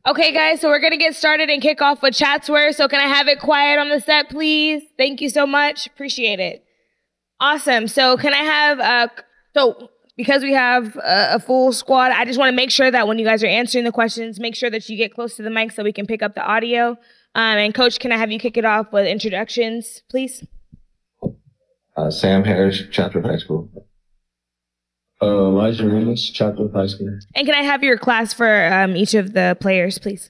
Okay, guys, so we're going to get started and kick off with Chatsworth. So can I have it quiet on the set, please? Thank you so much. Appreciate it. Awesome. So can I have, because we have a full squad, I just want to make sure that when you guys are answering the questions, make sure that you get close to the mic so we can pick up the audio. And Coach, can I have you kick it off with introductions, please? Sam Harris, Chatsworth High School. Elijah Remus, Chatsworth High School. And can I have your class for each of the players, please?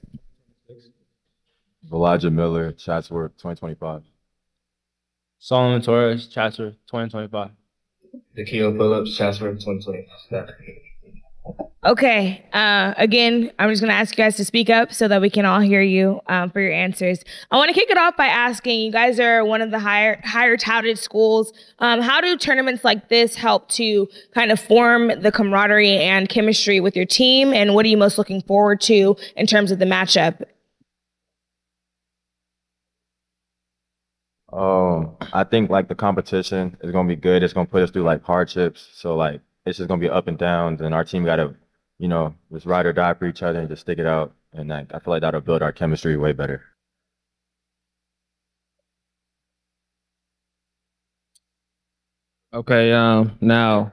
Elijah Miller, Chatsworth, 2025. Solomon Torres, Chatsworth, 2025. Nikhil Phillips, Chatsworth, 2025. Okay. Again, I'm just going to ask you guys to speak up so that we can all hear you for your answers. I want to kick it off by asking, you guys are one of the higher touted schools. How do tournaments like this help to kind of form the camaraderie and chemistry with your team? And what are you most looking forward to in terms of the matchup? I think like the competition is going to be good. It's going to put us through like hardships. So like it's just going to be up and downs, and our team got to, just ride or die for each other and just stick it out. And like, I feel like that'll build our chemistry way better. Okay, now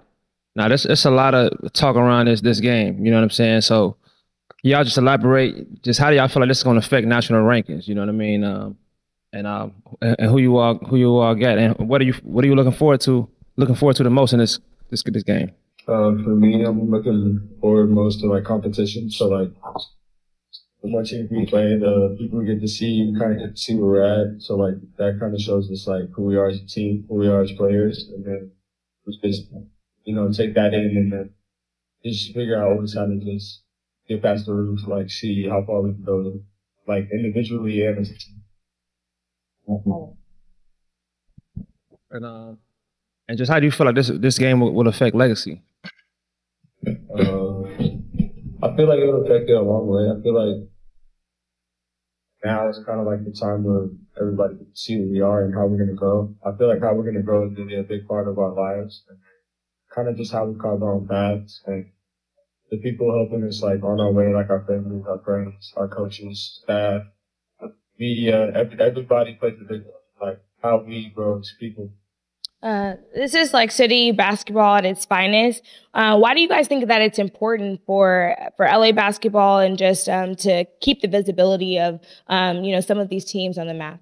this it's a lot of talk around this game. You know what I'm saying? So y'all just elaborate. Just how do y'all feel like this is going to affect national rankings? You know what I mean? And who you all get, and what are you looking forward to the most in this game? For me, I'm looking forward most to like competition. So like the more teams we play, the people we get to see, kind of get to see where we're at. So like that kind of shows us like who we are as a team, who we are as players, and then we just take that in and then just figure out always how to just get past the roof, like see how far we can go, like individually and as a team. And just how do you feel like this game will affect legacy? I feel like it will affect it a long way. I feel like now it's kind of like the time where everybody can see who we are and how we're going to grow. I feel like how we're going to grow is going to be a big part of our lives, and kind of just how we carve our own paths, and the people helping us like on our way, like our families, our friends, our coaches, staff, media, everybody plays a big role, like how we grow as people. This is like city basketball at its finest. Why do you guys think that it's important for LA basketball and just to keep the visibility of some of these teams on the map?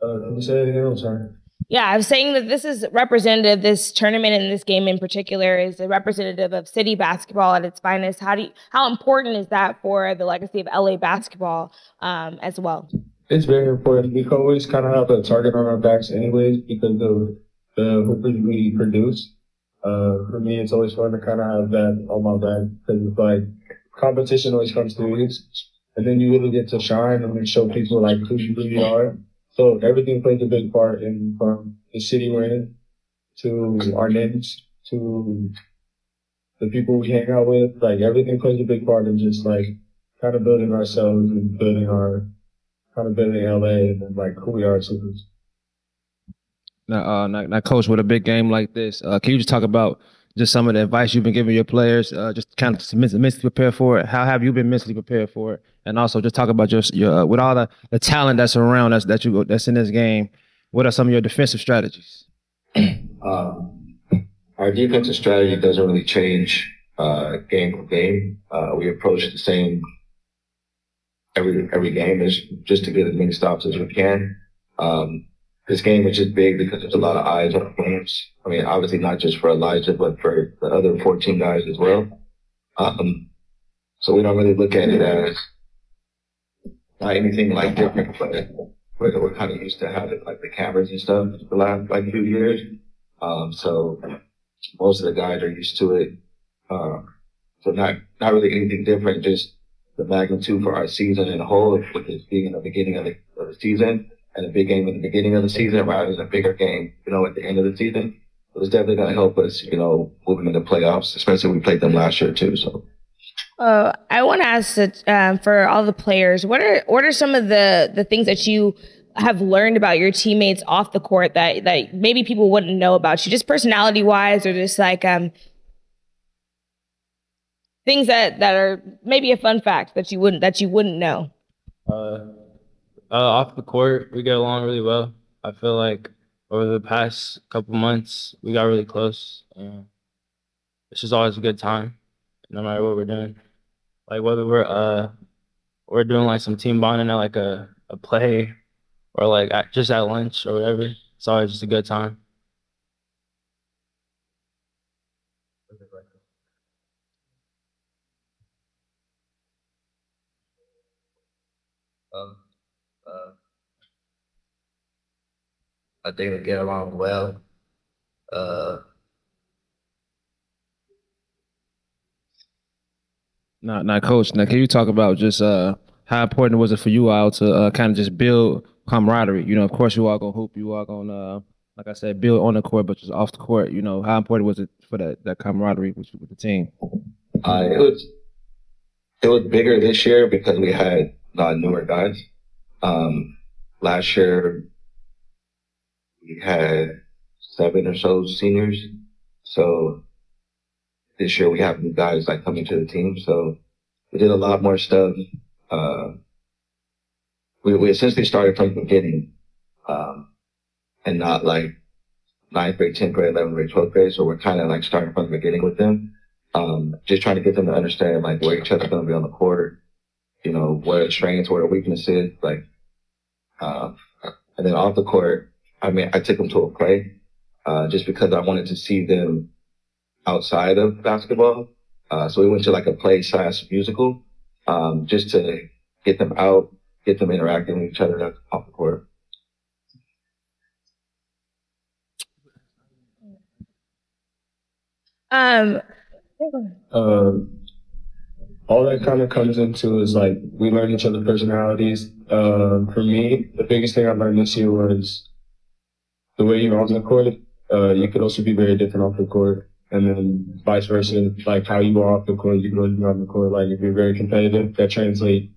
Can you say it again? I'm sorry. Yeah, I was saying that this is representative, this tournament and this game in particular is a representative of city basketball at its finest. How important is that for the legacy of LA basketball as well? It's very important. We always kind of have a target on our backs anyways because of the hoopers we produce. For me, it's always fun to kind of have that on my back because it's like competition always comes through it, and then you really get to shine and then show people like who you really are. So everything plays a big part from the city we're in to our names to the people we hang out with. Like everything plays a big part in just like kind of building ourselves and building LA and then like who we are as supers. Now, Coach, with a big game like this, can you just talk about just some of the advice you've been giving your players, just kind of mentally prepare for it? How have you been mentally prepared for it? And also just talk about your with all the talent that's around us that's in this game. What are some of your defensive strategies? Our defensive strategy doesn't really change game for game. We approach the same every game is just to get as many stops as we can. This game is just big because there's a lot of eyes on the games. I mean, obviously not just for Elijah, but for the other 14 guys as well. So we don't really look at it as not anything like different, but we're kind of used to having like the cameras and stuff the last like few years. So most of the guys are used to it. So not really anything different, just the magnitude for our season in a whole, with it being in the beginning of the season and a big game at the beginning of the season rather than a bigger game, at the end of the season. So it's definitely going to help us, moving into playoffs, especially we played them last year too. So. I want to ask that for all the players, what are some of the things that you have learned about your teammates off the court that maybe people wouldn't know about you, just personality wise, or just like things that are maybe a fun fact that you wouldn't know? Off the court, we get along really well. I feel like over the past couple months, we got really close. And it's just always a good time, no matter what we're doing. Like whether we're doing like some team bonding at like a play, or like just at lunch or whatever. It's always just a good time. Um, uh, I think we get along well. Now, coach. Now, can you talk about just how important was it for you all to kind of just build camaraderie? You know, of course, you all gonna hoop, you all gonna, like I said, build on the court, but just off the court. You know, how important was it for that camaraderie with the team? It was bigger this year because we had a lot of newer guys. Last year we had 7 or so seniors, so this year we have new guys like coming to the team. So we did a lot more stuff. We essentially started from the beginning, and not like 9th grade, 10th grade, 11th grade, 12th grade. So we're kind of like starting from the beginning with them. Just trying to get them to understand like where each other's going to be on the court, you know, what are strengths, what are weaknesses, like, and then off the court, I mean, I took them to a play, just because I wanted to see them outside of basketball. So we went to like a play / musical, just to get them out, get them interacting with each other off the court. All that kind of comes into is like we learn each other's personalities. For me, the biggest thing I learned this year was the way you're on the court. You could also be very different off the court, and then vice versa. Like how you are off the court, you can really be on the court. Like if you're very competitive, that translates.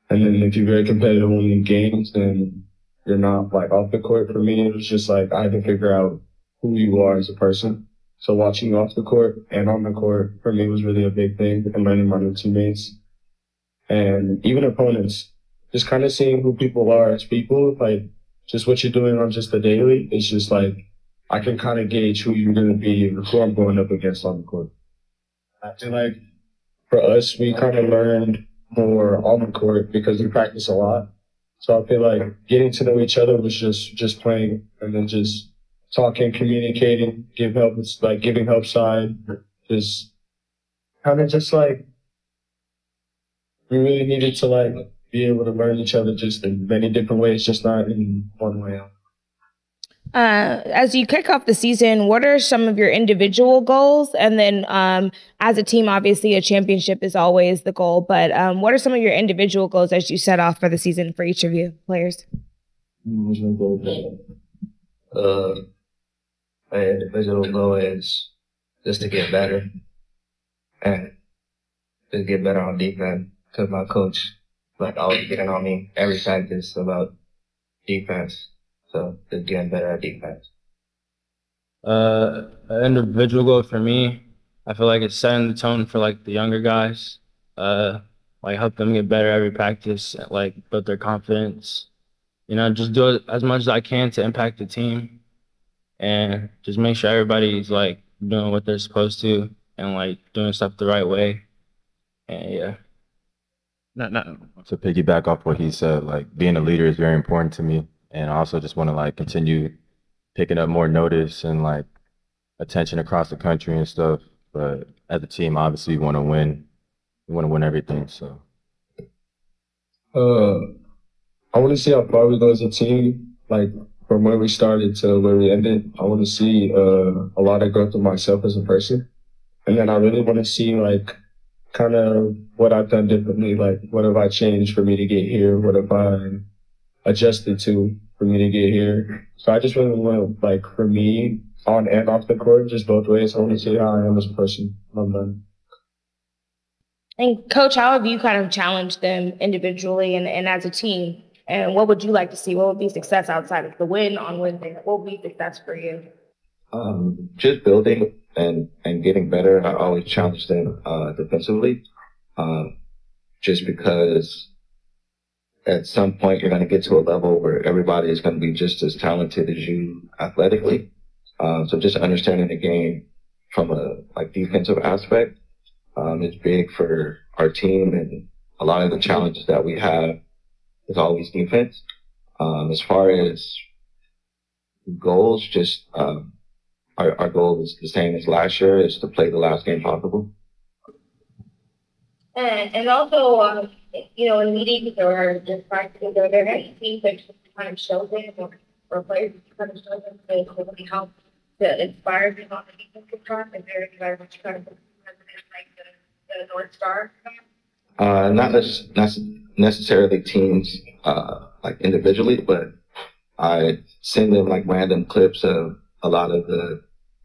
And then if you're very competitive only in games, then you're not like off the court. For me, it was just like I had to figure out who you are as a person. So watching you off the court and on the court for me was really a big thing, and learning my new teammates and even opponents. Just kind of seeing who people are as people, like just what you're doing on just the daily. It's just like I can kind of gauge who you're going to be and who I'm going up against on the court. I feel like for us, we kind of learned more on the court because we practice a lot. So I feel like getting to know each other was just playing, and then just talking, communicating, giving help side, just kind of just like we really needed to like be able to learn each other just in many different ways, just not in one way. As you kick off the season, what are some of your individual goals? And then as a team, obviously a championship is always the goal, but what are some of your individual goals as you set off for the season for each of you players? My individual goal is just to get better and just get better on defense, because my coach like always getting on me every practice about defense. So just getting better at defense. An individual goal for me, I feel like it's setting the tone for like the younger guys. Like help them get better every practice, like build their confidence. You know, just do it as much as I can to impact the team, and just make sure everybody's like doing what they're supposed to and like doing stuff the right way. And yeah. To piggyback off what he said, like being a leader is very important to me, and I also just want to like continue picking up more notice and like attention across the country and stuff. But as a team, obviously, we want to win. We want to win everything. So, I want to see how far we go as a team. Like from where we started to where we ended, I want to see a lot of growth of myself as a person, and then I really want to see like kind of what I've done differently. Like what have I changed for me to get here? What have I adjusted to for me to get here? So I just really want to, like, for me, on and off the court, just both ways, I want to see how I am as a person when I'm done. And Coach, how have you kind of challenged them individually and as a team? And what would you like to see? What would be success outside of the win on Wednesday? What would be success for you? Just building and getting better. I always challenge them defensively, just because at some point you're going to get to a level where everybody is going to be just as talented as you athletically. So just understanding the game from a defensive aspect is big for our team, and a lot of the challenges that we have is always defense. As far as goals, just our goal is the same as last year, is to play the last game possible. And also, in meetings or just practices, are there any teams that kind of show them or players kind of show them to really help to inspire them on the defensive front? Is there any guys that you kind of like the North Star? Not necessarily teams individually, but I send them random clips of a lot of the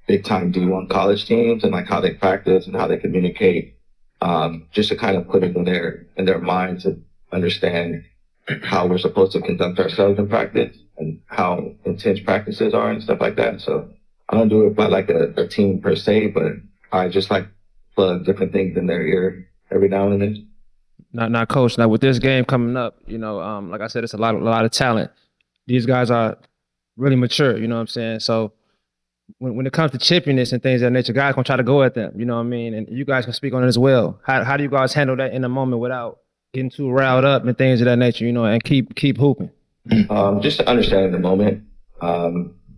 big time D1 college teams and how they practice and how they communicate, just to kind of put it in their mind to understand how we're supposed to conduct ourselves in practice and how intense practices are and stuff like that. So I don't do it by a team per se, but I just plug different things in their ear every now and then. Now, Coach, now with this game coming up, like I said, it's a lot of talent. These guys are really mature, you know what I'm saying? So when it comes to chippiness and things of that nature, guys gonna try to go at them, you know what I mean? And you guys can speak on it as well. How do you guys handle that in the moment without getting too riled up and things of that nature, and keep hooping? Just to understand the moment.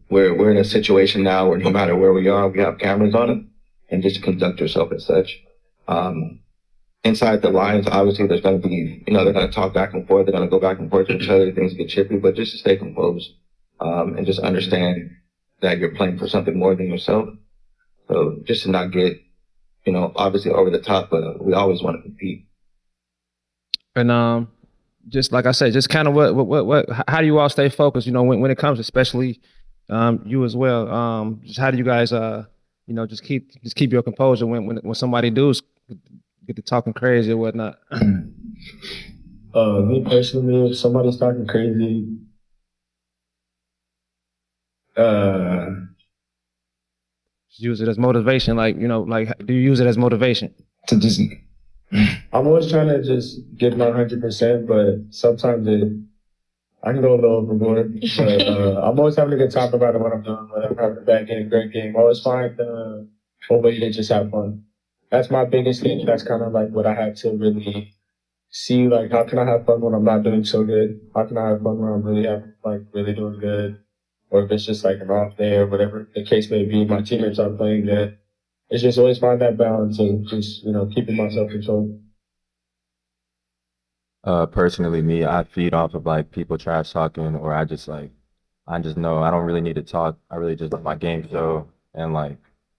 We're in a situation now where no matter where we are, we have cameras on it, and just conduct yourself as such. Inside the lines, obviously, there's going to be, they're going to talk back and forth. They're going to go back and forth to each other. Things get chippy, but just to stay composed, and just understand that you're playing for something more than yourself. So just to not get, obviously over the top, but we always want to compete. And just like I said, just kind of how do you all stay focused? When it comes, especially you as well. Just how do you guys, just keep your composure when somebody does get to talking crazy or whatnot? Me personally, if somebody's talking crazy, use it as motivation. Do you use it as motivation to just? I'm always trying to just give my 100%, but sometimes I can go a little overboard. But I'm always having a good time about what I'm doing. Whether I'm having a bad game, great game, I always find a way to just have fun. That's my biggest thing. That's kind of what I had to really see. How can I have fun when I'm not doing so good? How can I have fun when I'm really doing good? Or if it's just an off day or whatever the case may be, my teammates are playing good. It's just always find that balance and just, keeping myself controlled. Personally, me, I feed off of people trash talking, or I just know I don't really need to talk. I really just let my game show, and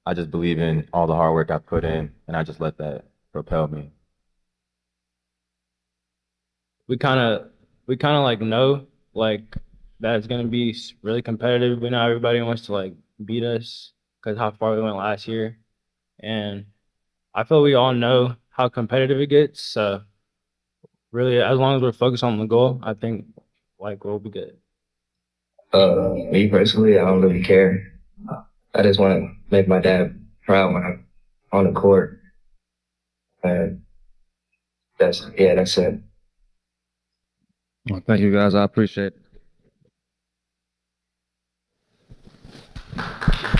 I just believe in all the hard work I put in, and I just let that propel me. We kind of know that it's gonna be really competitive. We know everybody wants to beat us because how far we went last year, and I feel we all know how competitive it gets. So really, as long as we're focused on the goal, I think we'll be good. Me personally, I don't really care. I just want to make my dad proud when I'm on the court. And that's it. Well, thank you guys. I appreciate it.